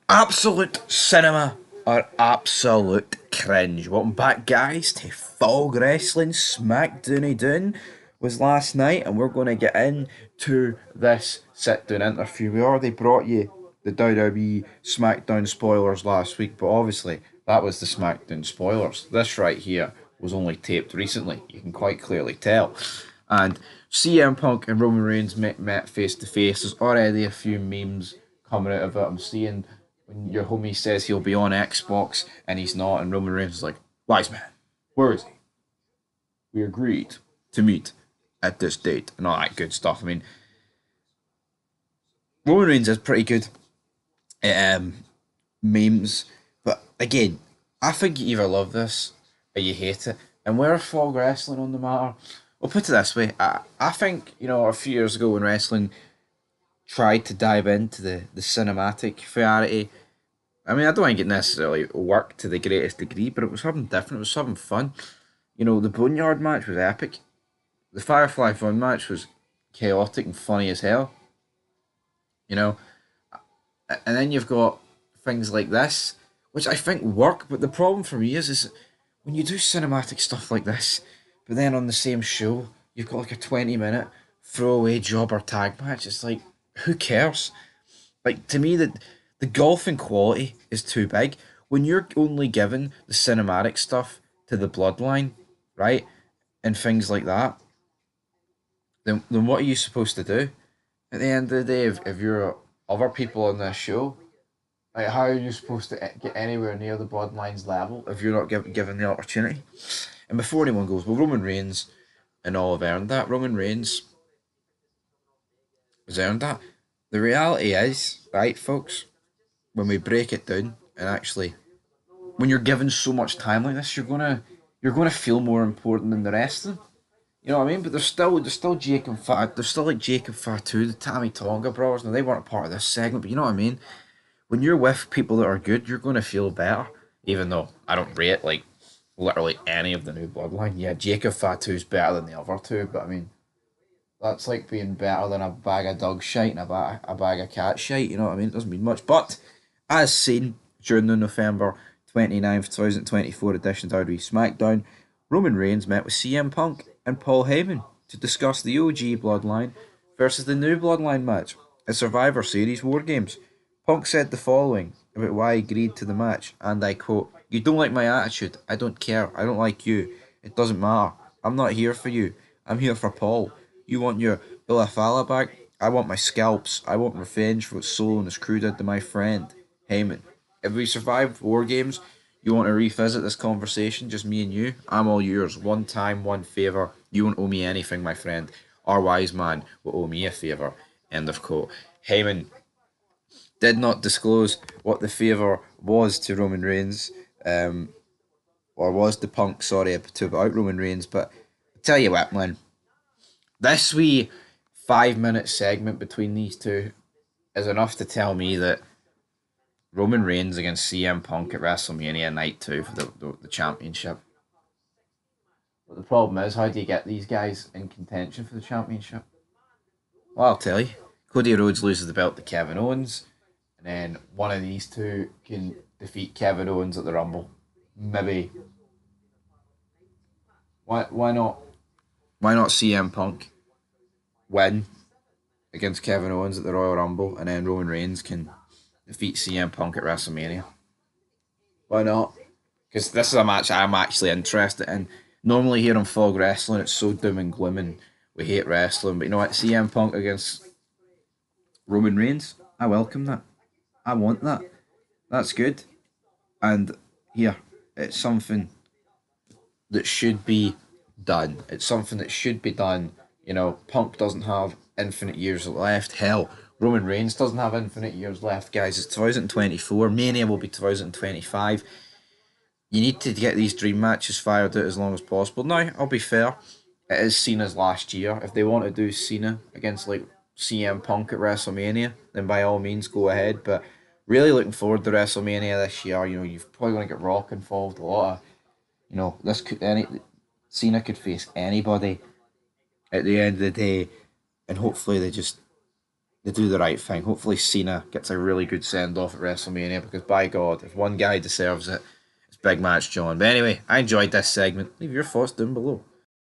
Absolute cinema or absolute cringe. Welcome back, guys, to Fog Wrestling. SmackDowny Doon was last night, and we're going to get into this sit down interview. We already brought you the WWE SmackDown spoilers last week, but obviously that was the SmackDown spoilers. This right here was only taped recently, you can quite clearly tell. And CM Punk and Roman Reigns met face to face. There's already a few memes coming out of it. I'm seeing when your homie says he'll be on Xbox and he's not, and Roman Reigns is like, "Wise man, where is he? We agreed to meet at this date," and all that good stuff. I mean, Roman Reigns is pretty good at memes, but again, I think you either love this or you hate it. And where Fog Wrestling on the matter? Well, put it this way, I think, a few years ago when wrestling tried to dive into the cinematic variety, I mean, I don't think it necessarily worked to the greatest degree, but it was something different. It was something fun. The Boneyard match was epic. The Firefly Fun match was chaotic and funny as hell. You know, and then you've got things like this, which I think work. But the problem for me is when you do cinematic stuff like this, but then on the same show you've got like a 20-minute throwaway jobber tag match. It's like, who cares? Like, to me, the golfing quality is too big. When you're only given the cinematic stuff to the bloodline, right, and things like that, then what are you supposed to do? At the end of the day, if you're other people on this show, like, how are you supposed to get anywhere near the bloodline's level if you're not given the opportunity? And before anyone goes, well, Roman Reigns and all have earned that. Roman Reigns has earned that. The reality is, right, folks, when we break it down and actually, when you're given so much time like this, you're gonna feel more important than the rest of them. You know what I mean? But there's still Jake and Fat. There's still like Jake and Fatu, the Tammy Tonga brothers. Now they weren't a part of this segment, but you know what I mean. When you're with people that are good, you're gonna feel better. Even though I don't rate like literally any of the new bloodline. Yeah, Jacob Fatu's better than the other two, but I mean that's like being better than a bag of dog shite and a bag of cat shite. You know what I mean? It doesn't mean much. But as seen during the November 29th, 2024 edition of WWE SmackDown, Roman Reigns met with CM Punk and Paul Heyman to discuss the OG Bloodline versus the new Bloodline match at Survivor Series War Games. Punk said the following about why he agreed to the match, and I quote, "You don't like my attitude. I don't care. I don't like you. It doesn't matter. I'm not here for you. I'm here for Paul. You want your Bilafala back? I want my scalps. I want revenge for what Solo and his crew did to my friend, Heyman. If we survive War Games, you want to revisit this conversation, just me and you? I'm all yours. One time, one favour. You won't owe me anything, my friend. Our wise man will owe me a favour." End of quote. Heyman did not disclose what the favour was to Roman Reigns, or was to Punk, sorry, to about Roman Reigns, but I tell you what, man, this wee 5 minute segment between these two is enough to tell me that Roman Reigns against CM Punk at WrestleMania Night 2 for the championship. But the problem is, how do you get these guys in contention for the championship? Well, I'll tell you. Cody Rhodes loses the belt to Kevin Owens, and then one of these two can defeat Kevin Owens at the Rumble. Maybe. Why not? Why not CM Punk win against Kevin Owens at the Royal Rumble, and then Roman Reigns can defeat CM Punk at WrestleMania? Why not? Because this is a match I'm actually interested in. Normally here on Fog Wrestling, it's so doom and gloom and we hate wrestling. But you know what? CM Punk against Roman Reigns, I welcome that. I want that. That's good. And here, it's something that should be done. It's something that should be done. Punk doesn't have infinite years left. Hell, Roman Reigns doesn't have infinite years left, guys. It's 2024. Mania will be 2025. You need to get these dream matches fired out as long as possible. Now, I'll be fair. It is Cena's last year. If they want to do Cena against like CM Punk at WrestleMania, then by all means go ahead. But really looking forward to WrestleMania this year. You've probably going to get Rock involved. A lot of, this could Cena could face anybody at the end of the day, and hopefully they do the right thing. Hopefully Cena gets a really good send off at WrestleMania because by God, if one guy deserves it, it's Big Match John. But anyway, I enjoyed this segment. Leave your thoughts down below.